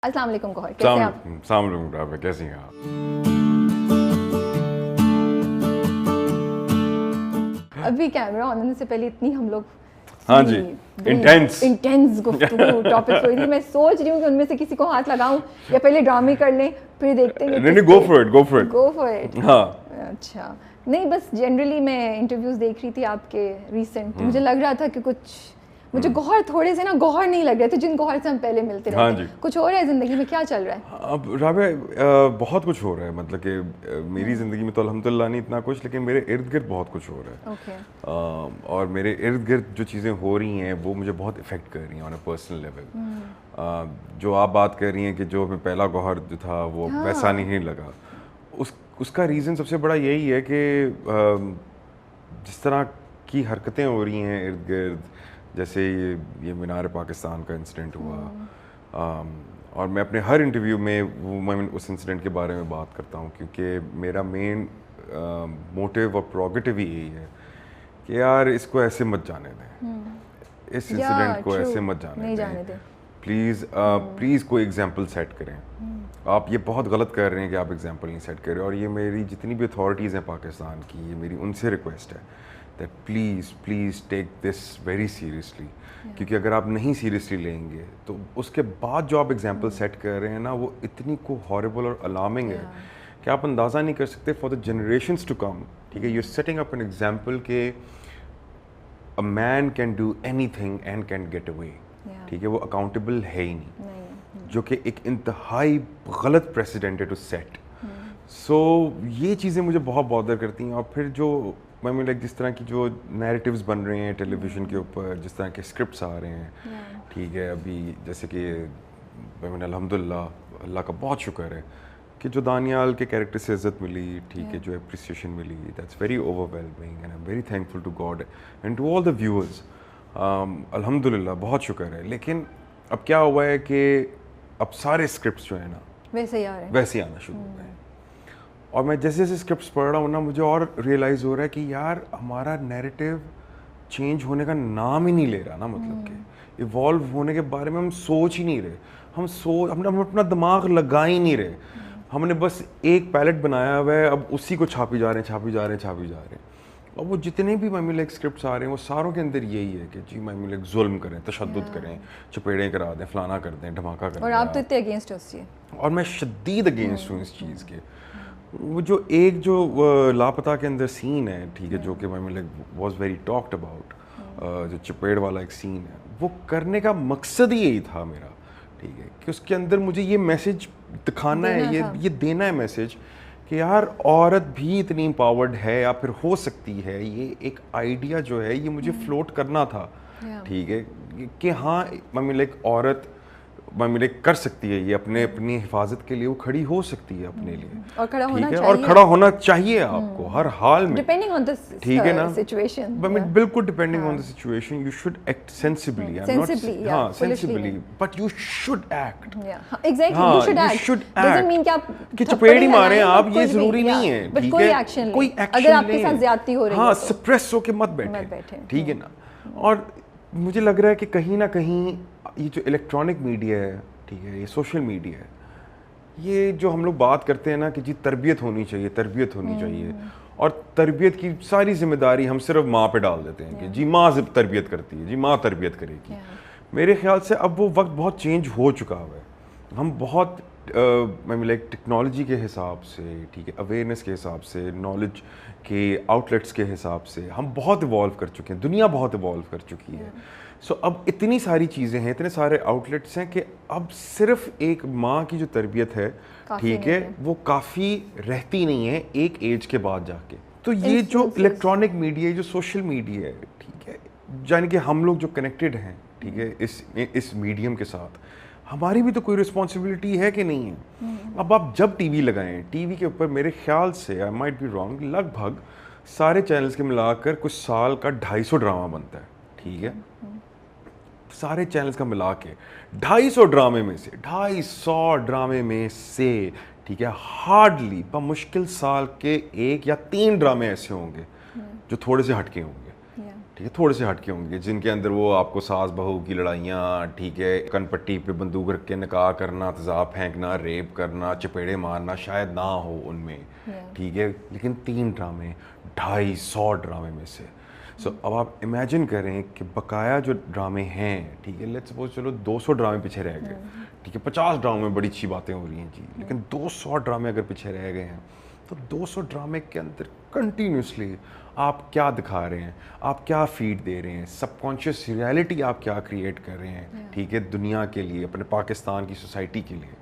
السلام علیکم گوہر، کیسے ہیں آپ؟ السلام علیکم رابعہ، کیسی ہیں آپ؟ ابھی کیمرہ آن ہونے سے پہلے اتنی ہم لوگ ہاں جی انٹینس گفتگو ٹاپکس ہوئی تھی. میں سوچ رہی ہوں کہ ان میں سے کسی کو ہاتھ لگاؤں یا پہلے ڈرامے کر لیں پھر دیکھتے ہیں. نہیں گو فار اٹ. ہاں اچھا نہیں، بس جنرلی میں انٹرویوز دیکھ رہی تھی آپ کے ریسنٹ، مجھے لگ رہا تھا کہ کچھ مجھے گوہر تھوڑے سے نا گوہر نہیں لگ رہے تھے جن گوہر سے ہم پہلے ملتے رہتے ہیں. کچھ ہو رہا ہے زندگی میں، کیا چل رہا ہے؟ اب رابعہ بہت کچھ ہو رہا ہے، مطلب کہ میری زندگی میں تو الحمدللہ نہیں اتنا کچھ، لیکن میرے ارد گرد بہت کچھ ہو رہا ہے. اور میرے ارد گرد جو چیزیں ہو رہی ہیں وہ مجھے بہت افیکٹ کر رہی ہیں آن اے پرسنل لیول. جو آپ بات کر رہی ہیں کہ جو میں پہلا گوہر جو تھا وہ ویسا نہیں لگا، اس کا ریزن سب سے بڑا یہی ہے کہ جس طرح کی حرکتیں ہو رہی ہیں ارد گرد، جیسے یہ مینار پاکستان کا انسیڈنٹ ہوا، اور میں اپنے ہر انٹرویو میں اس انسیڈنٹ کے بارے میں بات کرتا ہوں، کیونکہ میرا مین موٹیو اور پروگیٹو ہی یہی ہے کہ یار اس کو ایسے مت جانے دیں، اس انسیڈنٹ کو ایسے مت جانے دیں. پلیز کوئی ایگزامپل سیٹ کریں. آپ یہ بہت غلط کر رہے ہیں کہ آپ ایگزامپل نہیں سیٹ کر رہے. اور یہ میری جتنی بھی اتھارٹیز ہیں پاکستان کی، یہ میری ان سے ریکویسٹ ہے that please take this very seriously. کیونکہ اگر آپ نہیں سیریسلی لیں گے تو اس کے بعد جو آپ ایگزامپل سیٹ کر رہے ہیں نا، وہ اتنی کو ہاربل اور الارمنگ ہے کہ آپ اندازہ نہیں کر سکتے for the generations to come. ٹھیک ہے، you are setting up an example کہ a man can do anything and can get away. ٹھیک ہے، وہ اکاؤنٹیبل ہے ہی نہیں، جو کہ ایک انتہائی غلط پریسیڈنٹ ہے ٹو سیٹ. سو یہ چیزیں مجھے بہت بادر کرتی ہیں. اور پھر جو میں لائک جس طرح کی جو نیریٹیوز بن رہے ہیں ٹیلی ویژن کے اوپر، جس طرح کے اسکرپٹس آ رہے ہیں، ٹھیک ہے، ابھی جیسے کہ میں الحمدللہ اللہ کا بہت شکر ہے کہ جو دانیال کے کیریکٹر سے عزت ملی، ٹھیک ہے، جو اپریسیشن ملی، that's very overwhelming and I am very thankful to God and to all the viewers. الحمدللہ بہت شکر ہے. لیکن اب کیا ہوا ہے کہ اب سارے اسکرپٹس جو ہیں نا ویسے ہی آنا شروع ہو گئے ہیں. اور میں جیسے جیسے اسکرپٹس پڑھ رہا ہوں نا، مجھے اور ریئلائز ہو رہا ہے کہ یار ہمارا نیریٹیو چینج ہونے کا نام ہی نہیں لے رہا نا. مطلب کہ ایوالو ہونے کے بارے میں ہم سوچ ہی نہیں رہے. ہم اپنا دماغ لگا ہی نہیں رہے. ہم نے بس ایک پیلٹ بنایا ہوا ہے، اب اسی کو چھاپی جا رہے ہیں. اور وہ جتنے بھی لائک اسکرپٹس آ رہے ہیں وہ ساروں کے اندر یہی ہے کہ جی لائک ظلم کریں، تشدد کریں، چپیڑیں کرا دیں، فلانا کر دیں، دھماکہ کر دیں. اور آپ تو اتنے اگینسٹ ہو اس چیز. اور میں شدید اگینسٹ ہوں اس چیز کے. وہ جو ایک جو لاپتہ کے اندر سین ہے، ٹھیک ہے، جو کہ واز ویری ٹاکڈ اباؤٹ، جو چپیڑ والا ایک سین ہے، وہ کرنے کا مقصد ہی یہی تھا میرا. ٹھیک ہے، کہ اس کے اندر مجھے یہ میسج دکھانا ہے، یہ دینا ہے میسج کہ یار عورت بھی اتنی امپاورڈ ہے یا پھر ہو سکتی ہے. یہ ایک آئیڈیا جو ہے یہ مجھے فلوٹ کرنا تھا. ٹھیک ہے، کہ ہاں لائک عورت کر سکتی ہے، یہ اپنی حفاظت کے لیے وہ کھڑی ہو سکتی ہے اپنے لیے، اور کھڑا ہونا چاہیے آپ کو ہر حال میں. ٹھیک ہے نا، بالکل depending on the situation you should act sensibly. ہاں sensibly, but you should act. کہ چپیڑ ہی ماریں آپ، یہ ضروری نہیں ہے. ٹھیک ہے، کوئی ایکشن، ہاں سپریس ہو کے مت بیٹھے. ٹھیک ہے نا. اور مجھے لگ رہا ہے کہ کہیں نہ کہیں یہ جو الیکٹرانک میڈیا ہے، ٹھیک ہے، یہ سوشل میڈیا ہے، یہ جو ہم لوگ بات کرتے ہیں نا کہ جی تربیت ہونی چاہیے، اور تربیت کی ساری ذمہ داری ہم صرف ماں پہ ڈال دیتے ہیں کہ جی ماں تربیت کرتی ہے، جی ماں تربیت کرے گی. میرے خیال سے اب وہ وقت بہت چینج ہو چکا ہوا ہے. ہم بہت لائک ٹیکنالوجی کے حساب سے، ٹھیک ہے، اویئرنیس کے حساب سے، نالج کے آؤٹ لیٹس کے حساب سے ہم بہت ایوالو کر چکے ہیں. دنیا بہت ایوالو کر چکی ہے. سو اب اتنی ساری چیزیں ہیں، اتنے سارے آؤٹ لیٹس ہیں کہ اب صرف ایک ماں کی جو تربیت ہے، ٹھیک ہے، وہ کافی رہتی نہیں ہے ایک ایج کے بعد جا کے. تو یہ جو الیکٹرانک میڈیا، جو سوشل میڈیا ہے، ٹھیک ہے، یعنی کہ ہم لوگ جو کنیکٹڈ ہیں، ٹھیک ہے، اس میڈیم کے ساتھ، ہماری بھی تو کوئی رسپانسبلٹی ہے کہ نہیں ہے. اب آپ جب ٹی وی لگائیں، ٹی وی کے اوپر میرے خیال سے آئی مائٹ بی رانگ، لگ بھگ سارے چینلز کے ملا کر کچھ سال کا 250 ڈرامہ بنتا ہے. ٹھیک ہے، سارے چینلز کا ملا کے 250 ڈرامے میں سے ٹھیک ہے، ہارڈلی بمشکل سال کے 1 یا 3 ڈرامے ایسے ہوں گے جو تھوڑے سے ہٹ کے ہوں گے. ٹھیک ہے, تھوڑے سے ہٹ کے ہوں گے, جن کے اندر وہ آپ کو ساس بہو کی لڑائیاں, ٹھیک ہے, کن پٹی پہ بندوق رکھ کے نکاح کرنا, تیزاب پھینکنا, ریپ کرنا, چپیڑے مارنا شاید نہ ہو ان میں, ٹھیک ہے, لیکن 3 ڈرامے 250 ڈرامے میں سے. سو اب آپ امیجن کریں کہ بقایا جو ڈرامے ہیں, ٹھیک ہے, لیٹس سپوز چلو 200 ڈرامے پیچھے رہ گئے, ٹھیک ہے, 50 ڈرامے میں بڑی اچھی باتیں ہو رہی ہیں جی, لیکن 200 ڈرامے اگر پیچھے رہ گئے ہیں تو 200 ڈرامے کے اندر کنٹینیوسلی آپ کیا دکھا رہے ہیں, آپ کیا فیڈ دے رہے ہیں, سب کانشیس ریالٹی آپ کیا کریٹ کر رہے ہیں, ٹھیک ہے, دنیا کے لیے, اپنے پاکستان کی سوسائٹی کے لیے,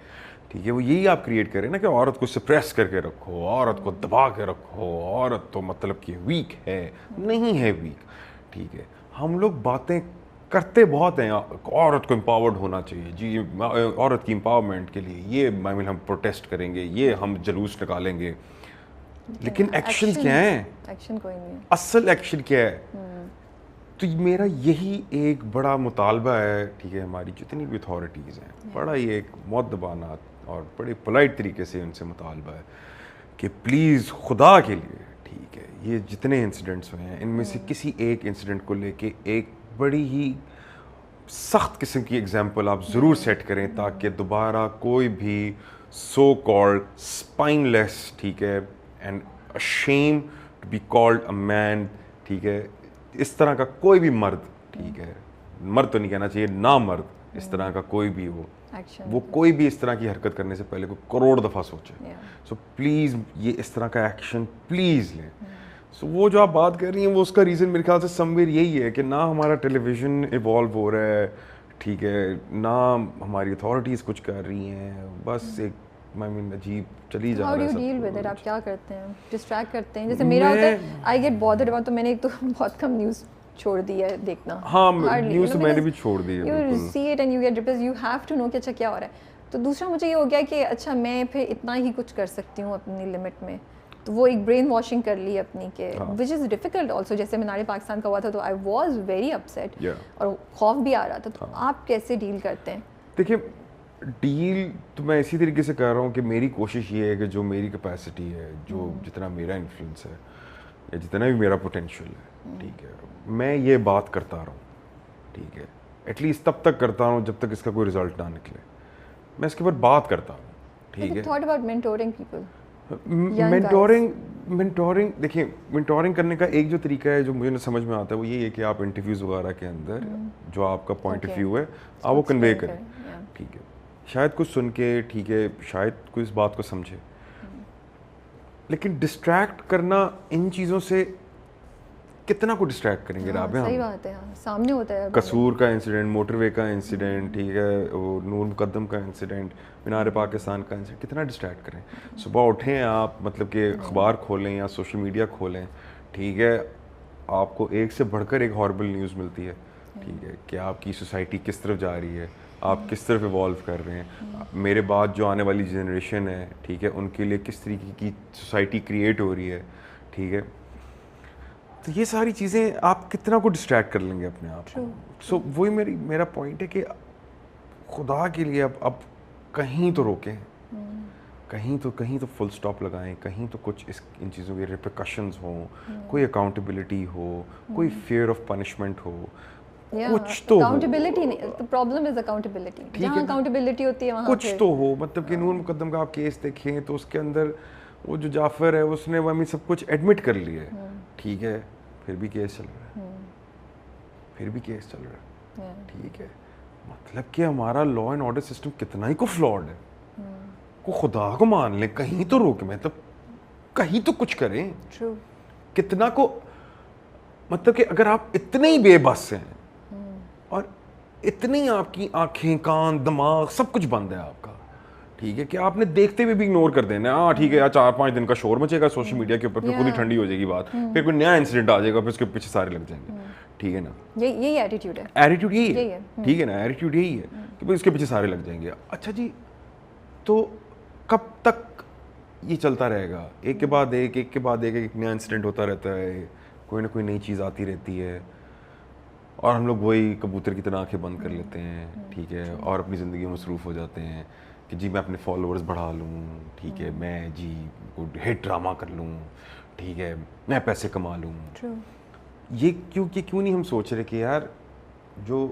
ٹھیک ہے, وہ یہی آپ کریٹ کر رہے ہیں نا کہ عورت کو سپریس کر کے رکھو, عورت کو دبا کے رکھو, عورت تو مطلب کہ ویک ہے, نہیں ہے ویک, ٹھیک ہے. ہم لوگ باتیں کرتے بہت ہیں, عورت کو امپاورڈ ہونا چاہیے جی, عورت کی امپاورمنٹ کے لیے یہ ہم پروٹیسٹ کریں گے, یہ ہم جلوس نکالیں گے, لیکن ایکشن کیا ہیں, ایکشن کوئی نہیں, اصل ایکشن کیا ہے. تو میرا یہی ایک بڑا مطالبہ ہے, ٹھیک ہے, ہماری جتنی بھی اتھارٹیز ہیں, بڑا یہ ایک مؤدبانہ اور بڑے پولائٹ طریقے سے ان سے مطالبہ ہے کہ پلیز خدا کے لیے, ٹھیک ہے, یہ جتنے انسیڈنٹس ہوئے ہیں ان میں سے کسی ایک انسیڈنٹ کو لے کے ایک بڑی ہی سخت قسم کی ایگزامپل آپ ضرور سیٹ کریں, تاکہ دوبارہ کوئی بھی سو کالڈ اسپائن لیس, ٹھیک ہے, and ashamed to be called a man, ٹھیک ہے, اس طرح کا کوئی بھی مرد, ٹھیک ہے, مرد تو نہیں کہنا چاہیے, نا مرد, اس طرح کا کوئی بھی ہو, وہ کوئی بھی اس طرح کی حرکت کرنے سے پہلے کوئی کروڑ دفعہ سوچے. سو پلیز یہ اس طرح کا ایکشن پلیز لیں. سو وہ جو آپ بات کر رہی ہیں وہ اس کا ریزن میرے خیال سے سمویئر یہی ہے کہ نہ ہمارا ٹیلی ویژن ایوالو ہو رہا ہے, ٹھیک ہے, نہ ہماری اتھارٹیز کچھ کر رہی ہیں, بس ایک عجیب چلی جا رہا ہے. How do you deal with it? آپ کیا کرتے ہیں, ڈسٹریکٹ کرتے ہیں؟ جیسے میرا ہوتا ہے I get bothered about, تو میں نے ایک تو بہت کم نیوز چھوڑ دی ہے دیکھنا. ہاں, نیوز میں نے بھی چھوڑ دی ہے. You see it and you get depressed, you have to know کہ اچھا کیا ہو رہا ہے. تو دوسرا مجھے یہ ہو گیا کہ اچھا میں پھر اتنا ہی کچھ کر سکتی ہوں اپنی لمٹ میں, تو وہ ایک برین واشنگ کر لی اپنی کہ وچ از ڈیفیکلٹ آلسو. جیسے منارے پاکستان کا ہوا تھا تو آئی واز ویری اپسیٹ اور خوف بھی آ رہا تھا. تو آپ کیسے ڈیل کرتے ہیں؟ دیکھیے ڈیل تو میں اسی طریقے سے کر رہا ہوں کہ میری کوشش یہ ہے کہ جو میری کیپیسٹی ہے, جو جتنا میرا انفلوئنس ہے یا جتنا بھی میرا پوٹینشیل ہے, ٹھیک ہے, میں یہ بات کرتا رہا ہوں, ٹھیک ہے, ایٹ لیسٹ تب تک کرتا ہوں جب تک اس کا کوئی رزلٹ نہ نکلے, میں اس کے اوپر بات کرتا ہوں, ٹھیک ہے. Thought about mentoring people, mentoring دیکھیں, مینٹورنگ کرنے کا ایک جو طریقہ ہے جو مجھے سمجھ میں آتا ہے وہ یہ ہے کہ آپ انٹرویوز وغیرہ کے اندر جو آپ کا پوائنٹ آف ویو ہے آپ وہ کنوے کریں, ٹھیک ہے, شاید کچھ سن کے, ٹھیک ہے, شاید کوئی اس بات کو سمجھے, لیکن ڈسٹریکٹ کرنا ان چیزوں سے کتنا کو ڈسٹریکٹ کریں گے. رابعہ صحیح بات ہے, سامنے ہوتا ہے قصور کا انسیڈنٹ, موٹر وے کا انسیڈنٹ, ٹھیک ہے, وہ نور مقدم کا انسیڈنٹ, مینار پاکستان کا انسیڈنٹ, کتنا ڈسٹریکٹ کریں. صبح اٹھیں آپ, مطلب کہ اخبار کھولیں یا سوشل میڈیا کھولیں, ٹھیک ہے, آپ کو ایک سے بڑھ کر ایک ہاربل نیوز ملتی ہے, ٹھیک ہے, کہ آپ کی سوسائٹی کس طرف جا رہی ہے, آپ کس طرف ایوالو کر رہے ہیں, میرے بعد جو آنے والی جنریشن ہے, ٹھیک ہے, ان کے لیے کس طریقے کی سوسائٹی کریٹ ہو رہی ہے, ٹھیک ہے. تو یہ ساری چیزیں آپ کتنا کو ڈسٹریکٹ کر لیں گے اپنے آپ کو. سو وہی میرا پوائنٹ ہے کہ خدا کے لیے اب کہیں تو روکیں, کہیں تو فل سٹاپ لگائیں, کہیں تو کچھ ان چیزوں کے ریپریکشنز ہوں, کوئی اکاؤنٹیبلٹی ہو, کوئی فیئر آف پنشمنٹ ہو, کچھ تو اکاؤنٹیبلٹی نہیں. the problem is accountability. جہاں اکاؤنٹیبلٹی ہوتی ہے وہاں کچھ تو ہو. مطلب کہ نور مقدم کا آپ کیس دیکھیں تو اس کے اندر وہ جو جعفر ہے اس نے وہ سب کچھ ایڈمٹ کر لیا ہے, ٹھیک ہے, پھر بھی کیس چل رہا ہے, ٹھیک ہے. مطلب کہ ہمارا لا اینڈ آرڈر سسٹم کتنا ہی کو فلاڈ ہے. کو خدا کو مان لیں, کہیں تو روک, مطلب کہیں تو کچھ کریں. کتنا کو, مطلب کہ اگر آپ اتنے ہی بے بس ہیں اور اتنی آپ کی آنکھیں, کان, دماغ سب کچھ بند ہے آپ کا, ٹھیک ہے, کہ آپ نے دیکھتے ہوئے بھی اگنور کر دینا. ہاں ٹھیک ہے, 4-5 دن کا شور مچے گا سوشل میڈیا کے اوپر, پھر خود ہی ٹھنڈی ہو جائے گی بات, پھر کوئی نیا انسیڈنٹ آ جائے گا, پھر اس کے پیچھے سارے لگ جائیں گے, ٹھیک ہے نا. یہی ایٹیٹیوڈ ہے, ایٹیٹیوڈ یہی ہے, ٹھیک ہے نا, ایٹیٹیوڈ یہی ہے کہ اس کے پیچھے سارے لگ جائیں گے. اچھا جی, تو کب تک یہ چلتا رہے گا؟ ایک کے بعد ایک نیا انسیڈنٹ ہوتا رہتا ہے, کوئی نہ کوئی نئی چیز آتی رہتی ہے, اور ہم لوگ وہی کبوتر کی طرح آنکھیں بند کر لیتے ہیں, ٹھیک ہے, اور اپنی زندگی میں مصروف ہو جاتے ہیں کہ جی میں اپنے فالوورز بڑھا لوں, ٹھیک ہے, میں جی ہٹ ڈرامہ کر لوں, ٹھیک ہے, میں پیسے کما لوں. یہ کیوں نہیں ہم سوچ رہے کہ یار جو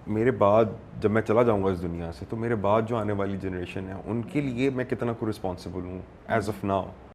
میرے بعد جب میں چلا جاؤں گا اس دنیا سے تو میرے بعد جو آنے والی جنریشن ہے ان کے لیے میں کتنا کو رسپانسبل ہوں ایز آف ناؤ.